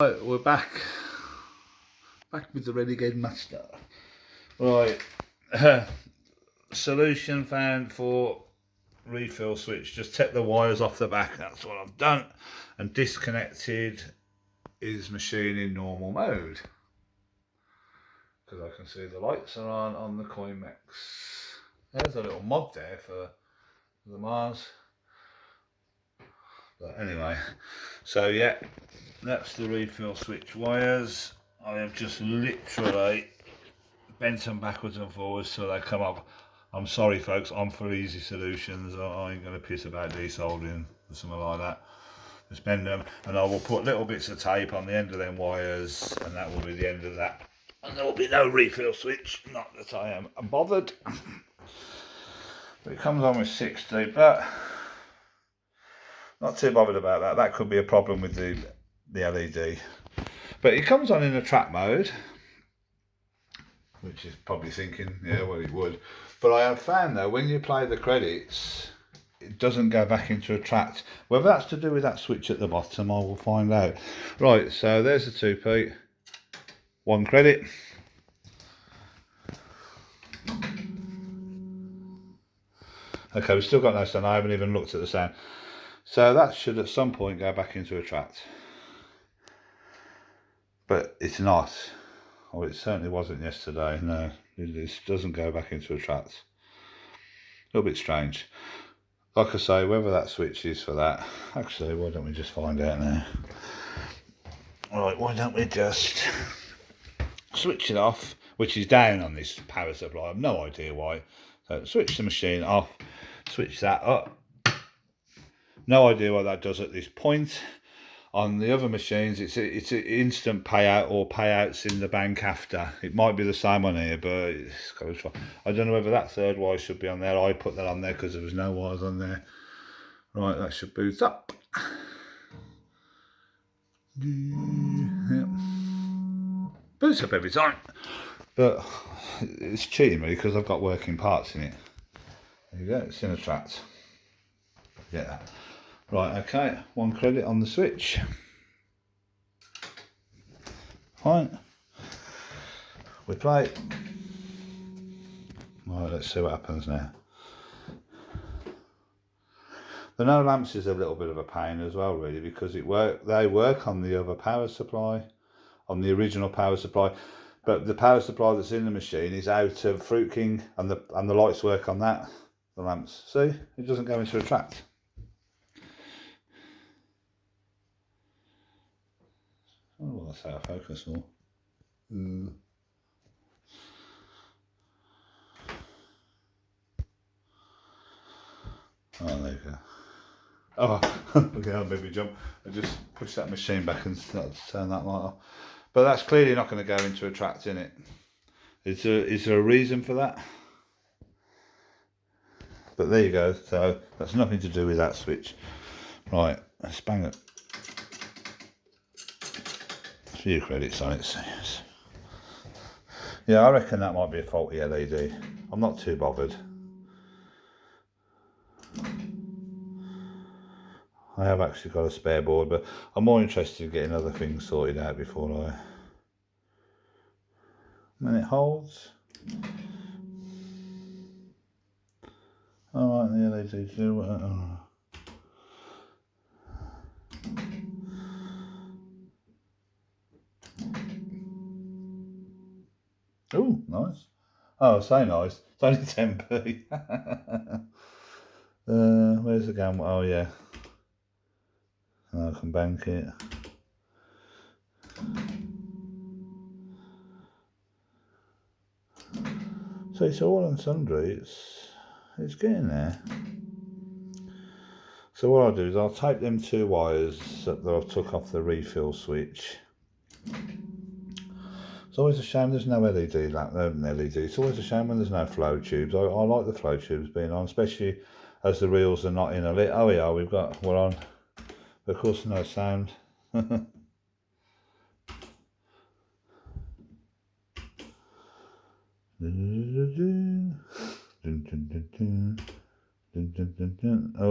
Right, we're back with the Renegade Master. Right, solution found for refill switch. Just take the wires off the back. That's what I've done, and disconnected his machine in normal mode because I can see the lights are on the Coinmex. There's a little mod there for the Mars. But anyway, so yeah, that's the refill switch wires. I have just literally bent them backwards and forwards so they come up. I'm sorry folks, I'm for easy solutions. I ain't going to piss about desoldering or something like that. Just bend them, and I will put little bits of tape on the end of them wires, and that will be the end of that. And there will be no refill switch, not that I am bothered. But it comes on with 60, but not too bothered about that. That could be a problem with the LED. But it comes on in a track mode, which is probably thinking, yeah, well, it would. But I have found though, when you play the credits, it doesn't go back into a track. Whether that's to do with that switch at the bottom, I will find out. Right, so there's the 2p. One credit. Okay, we've still got no sound. I haven't even looked at the sound. So that should at some point go back into a track. But it's not. Oh, it certainly wasn't yesterday. No, it doesn't go back into a track. A little bit strange. Like I say, whether that switch is for that. Actually, why don't we just find out now? Alright, why don't we just switch it off, which is down on this power supply. I have no idea why. So switch the machine off, switch that up. No idea what that does at this point. On the other machines, it's an instant payout or payouts in the bank after. It might be the same on here, but it's got to try. I don't know whether that third wire should be on there. I put that on there because there was no wires on there. Right, that should boot up. Yeah. Boots up every time, but it's cheating me because I've got working parts in it. There you go, it's in a track. Yeah. Right, okay, one credit on the switch. Right, we play. Right, let's see what happens now. The no lamps is a little bit of a pain as well, really, because they work on the other power supply, on the original power supply, but the power supply that's in the machine is out of Fruit King, and the lights work on that. The lamps, see, it doesn't go into a track. Oh, that's out of focus more. Oh, there you go. Oh, okay, I'll maybe jump. I just push that machine back and start to turn that light off. But that's clearly not going to go into a track, in it. Is there a reason for that? But there you go. So that's nothing to do with that switch. Right, let's bang it. A few credits on it. Yeah, I reckon that might be a faulty LED. I'm not too bothered. I have actually got a spare board, but I'm more interested in getting other things sorted out before and it holds. Alright, the LEDs do. Oh, nice. Oh, so nice. It's only 10p. Where's the gun? Oh, yeah. I can bank it. So it's all and sundry. It's getting there. So what I'll do is I'll take them two wires that I've took off the refill switch. It's always a shame there's no LED LED. It's always a shame when there's no flow tubes. I like the flow tubes being on, especially as the reels are not in a lit. Oh yeah, we're on. But of course, no sound. Oh,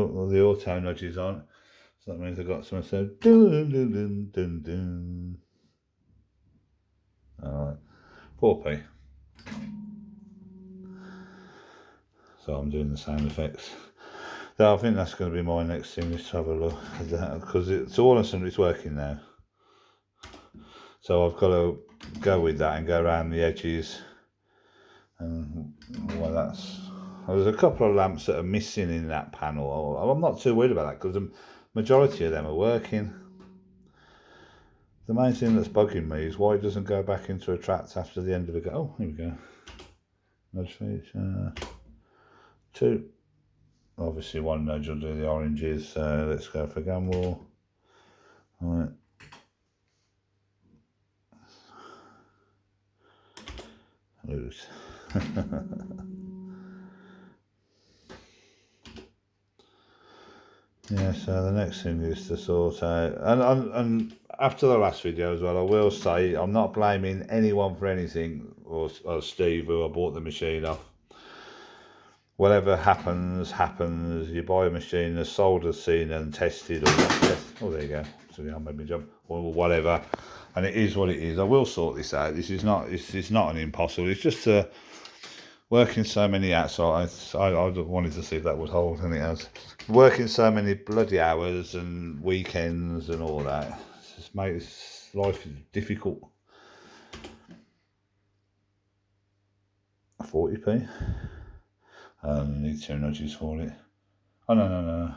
well, the auto nudge is on. So that means I've got something to say. Dun, dun, dun, dun, dun. Alright, 4p. So I'm doing the sound effects. So I think that's going to be my next thing, is to have a look at that, because it's all of a sudden it's working now. So I've got to go with that and go around the edges. And well, there's a couple of lamps that are missing in that panel. I'm not too worried about that because the majority of them are working. The main thing that's bugging me is why it doesn't go back into attract after the end of it. Oh, here we go. Nudge feature 2. Obviously one nudge will do the oranges, so let's go for gamble. Alright. Loose. Yeah, so the next thing is to sort out, and after the last video as well, I will say I'm not blaming anyone for anything, or Steve, who I bought the machine off. Whatever happens, happens. You buy a machine, the solder's seen and tested, or not tested. Oh, there you go. So I made me jump, or whatever. And it is what it is. I will sort this out. This is not an impossible. It's just working so many hours. So I wanted to see if that would hold, and it has. Working so many bloody hours and weekends and all that, it just makes life difficult. 40p. I only need 2 nudges for it. Oh, no.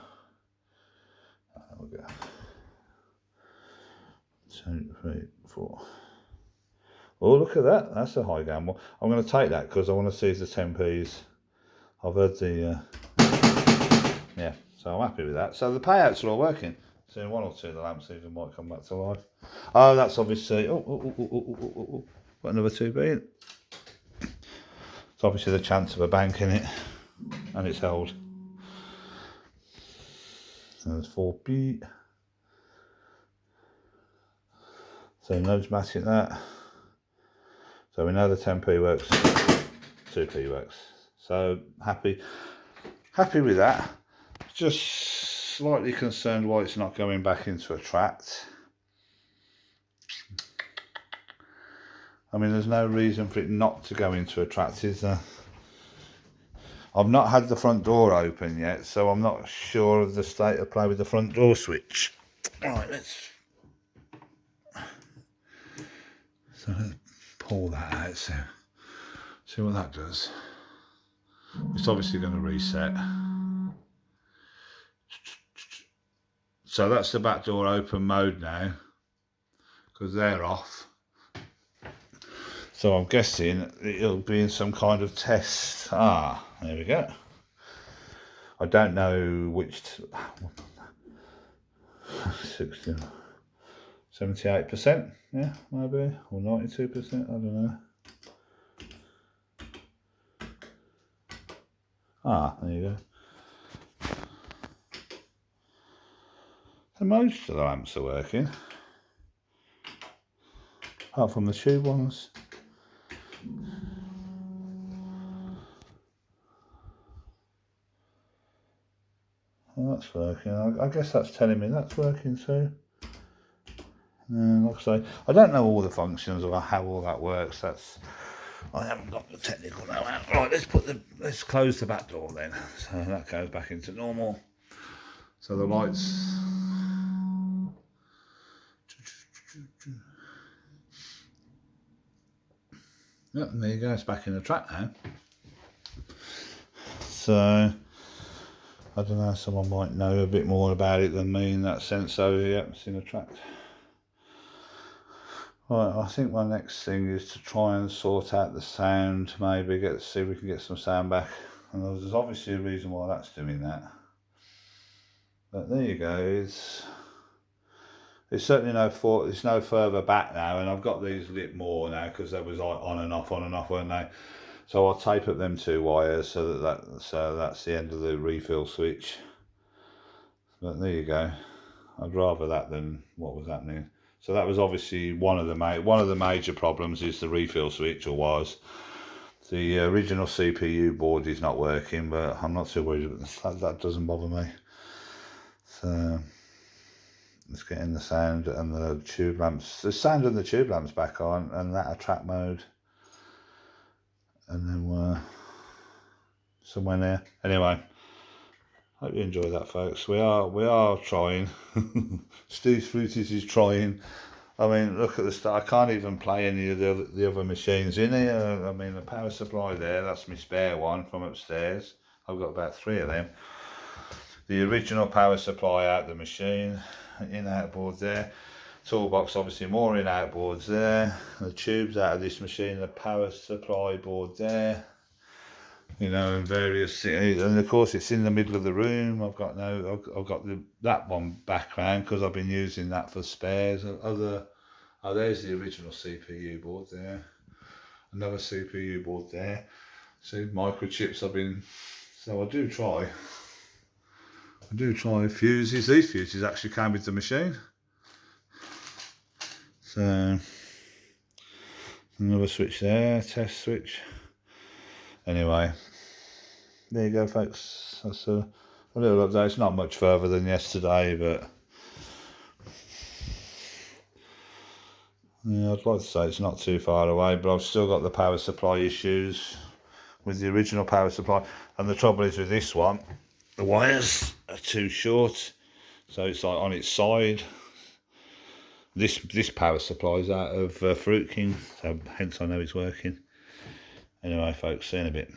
There we go. 2, 3, 4. Oh, look at that. That's a high gamble. I'm going to take that because I want to see the 10p's. I've heard the... yeah, so I'm happy with that. So the payouts are all working. So 1 or 2 of the lamps even might come back to life. Oh, that's obviously... Oh. Got another 2p in. It's obviously the chance of a bank in it. And it's held. So there's 4p. So nudge matching that. So we know the 10p works, 2p works. So happy with that. Just slightly concerned why it's not going back into attract. I mean, there's no reason for it not to go into attract, is there? I've not had the front door open yet, so I'm not sure of the state of play with the front door switch. Right, let's pull that out, so see what that does. It's obviously going to reset. So that's the back door open mode now, because they're off. So I'm guessing it'll be in some kind of test. Ah, there we go. I don't know which 60, 78%, yeah, maybe, or 92%, I don't know. Ah, there you go. So most of the lamps are working, apart from the tube ones. Well, that's working. I guess that's telling me that's working too. Like I say, I don't know all the functions or how all that works. I haven't got the technical know-how. Right, let's close the back door then. So that goes back into normal. So the lights. Yep, and there you go. It's back in the track now. So I don't know. Someone might know a bit more about it than me in that sense. So yeah, it's in the track. Right, I think my next thing is to try and sort out the sound, maybe see if we can get some sound back. And there's obviously a reason why that's doing that. But there you go, it's certainly it's no further back now, and I've got these lit more now because they was like on and off, weren't they? So I'll tape up them 2 wires so that's the end of the refill switch. But there you go. I'd rather that than what was happening. So that was obviously one of the major problems, is the refill switch, or was. The original CPU board is not working, but I'm not too worried about that. That doesn't bother me. So It's getting the sound and the tube lamps, the sound and the tube lamps back on, and that attract mode. And then we're somewhere near. Anyway, hope you enjoy that, folks. We are trying. Steve Fruities is trying. I mean, look at the start. I can't even play any of the other machines in here. I mean, the power supply there, that's my spare one from upstairs. I've got about 3 of them. The original power supply out the machine, in-out board there. Toolbox, obviously more in-out boards there. The tubes out of this machine, the power supply board there. You know, and various things, and of course it's in the middle of the room. I've got that one background because I've been using that for spares. There's the original CPU board there. Another CPU board there. See, microchips so I do try fuses. These fuses actually came with the machine. So, another switch there, test switch. Anyway, there you go, folks. That's a little update. It's not much further than yesterday, but yeah, I'd like to say it's not too far away, but I've still got the power supply issues with the original power supply. And the trouble is with this one, the wires are too short, so it's like on its side. This power supply is out of Fruit King, so hence I know it's working. Anyway, folks, see you in a bit.